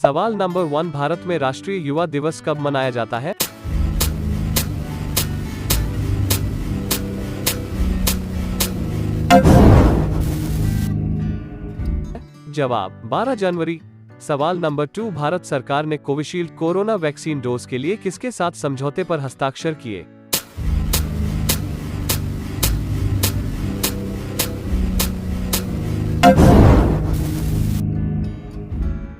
सवाल नंबर 1, भारत में राष्ट्रीय युवा दिवस कब मनाया जाता है? जवाब 12 जनवरी। सवाल नंबर 2, भारत सरकार ने कोविशील्ड कोरोना वैक्सीन डोज के लिए किसके साथ समझौते पर हस्ताक्षर किए?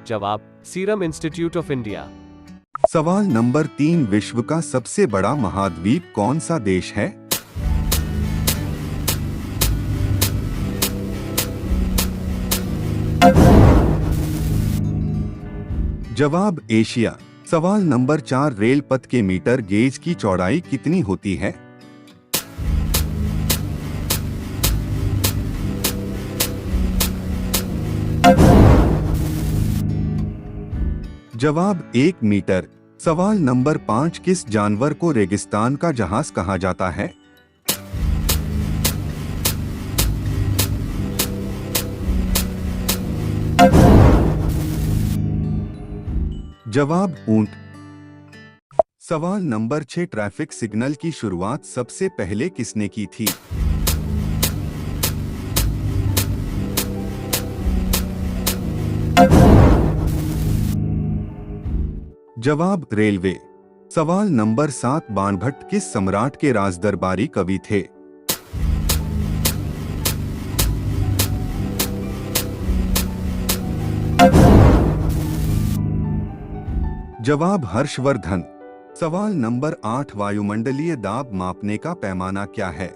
जवाब सीरम इंस्टीट्यूट ऑफ इंडिया। सवाल नंबर 3, विश्व का सबसे बड़ा महाद्वीप कौन सा देश है? जवाब एशिया। सवाल नंबर 4, रेल पथ के मीटर गेज की चौड़ाई कितनी होती है? जवाब 1 मीटर। सवाल नंबर 5, किस जानवर को रेगिस्तान का जहाज कहा जाता है? जवाब ऊंट। सवाल नंबर 6, ट्रैफिक सिग्नल की शुरुआत सबसे पहले किसने की थी? जवाब रेलवे। सवाल नंबर 7, बाणभट्ट किस सम्राट के राजदरबारी कवि थे? जवाब हर्षवर्धन। सवाल नंबर 8, वायुमंडलीय दाब मापने का पैमाना क्या है?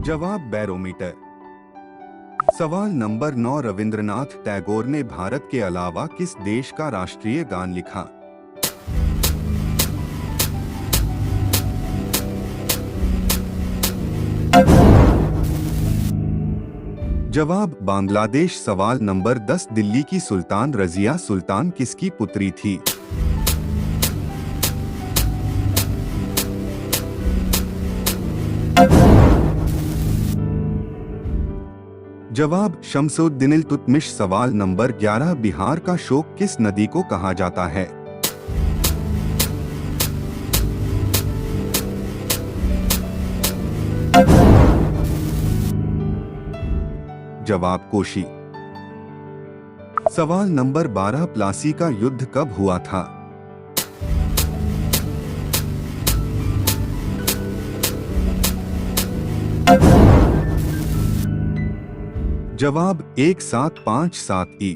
जवाब बैरोमीटर। सवाल नंबर 9, रविंद्रनाथ टैगोर ने भारत के अलावा किस देश का राष्ट्रीय गान लिखा? जवाब बांग्लादेश। सवाल नंबर 10, दिल्ली की सुल्तान रजिया सुल्तान किसकी पुत्री थी? जवाब शमसुद्दीन इल्तुतमिश। सवाल नंबर 11, बिहार का शोक किस नदी को कहा जाता है? जवाब कोशी। सवाल नंबर 12, प्लासी का युद्ध कब हुआ था? जवाब 1757 ई।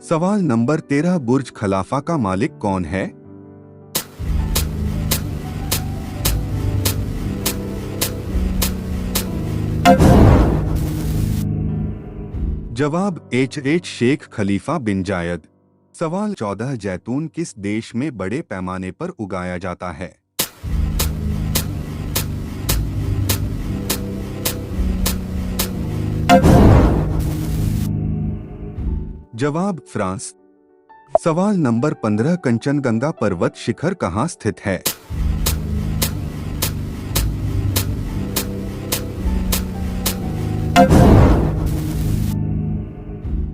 सवाल नंबर 13, बुर्ज खलाफा का मालिक कौन है? जवाब एच शेख खलीफा बिन जायद। सवाल 14, जैतून किस देश में बड़े पैमाने पर उगाया जाता है? जवाब फ्रांस। सवाल नंबर 15, कंचनजंगा पर्वत शिखर कहाँ स्थित है?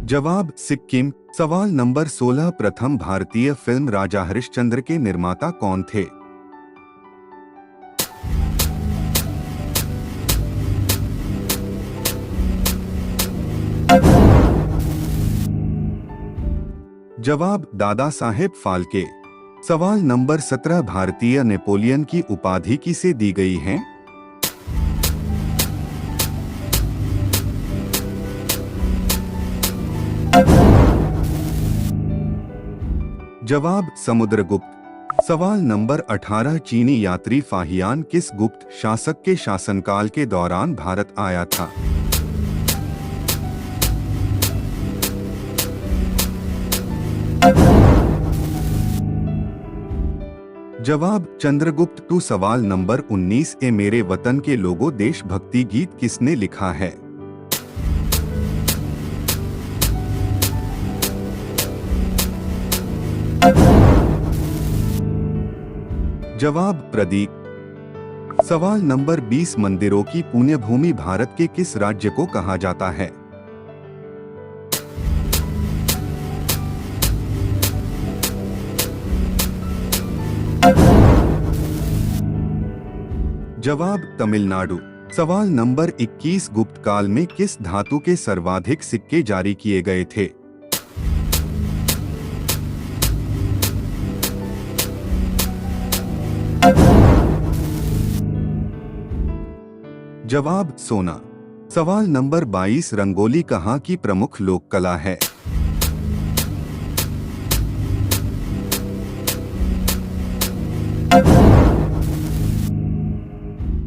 जवाब सिक्किम। सवाल नंबर 16, प्रथम भारतीय फिल्म राजा हरिश्चंद्र के निर्माता कौन थे? जवाब दादा साहेब फाल्के। सवाल नंबर 17, भारतीय नेपोलियन की उपाधि किसे दी गई है? जवाब समुद्रगुप्त। सवाल नंबर 18, चीनी यात्री फाहियान किस गुप्त शासक के शासनकाल के दौरान भारत आया था? जवाब चंद्रगुप्त टू। सवाल नंबर 19, ए मेरे वतन के लोगों देशभक्ति गीत किसने लिखा है? जवाब प्रदीप। सवाल नंबर 20 मंदिरों की पुण्य भूमि भारत के किस राज्य को कहा जाता है? जवाब तमिलनाडु। सवाल नंबर 21 गुप्त काल में किस धातु के सर्वाधिक सिक्के जारी किए गए थे? जवाब सोना। सवाल नंबर 22 रंगोली कहाँ की प्रमुख लोक कला है?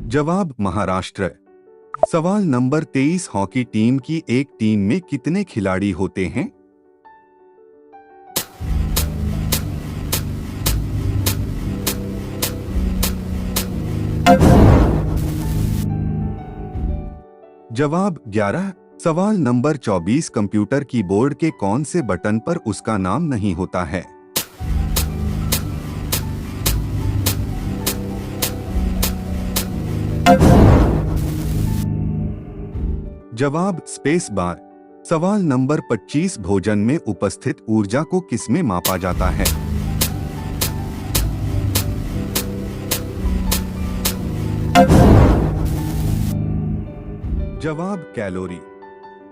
जवाब महाराष्ट्र। सवाल नंबर 23 हॉकी टीम की एक टीम में कितने खिलाड़ी होते हैं? जवाब 11। सवाल नंबर 24 कंप्यूटर कीबोर्ड के कौन से बटन पर उसका नाम नहीं होता है? जवाब स्पेस बार। सवाल नंबर 25 भोजन में उपस्थित ऊर्जा को किसमें मापा जाता है? जवाब कैलोरी।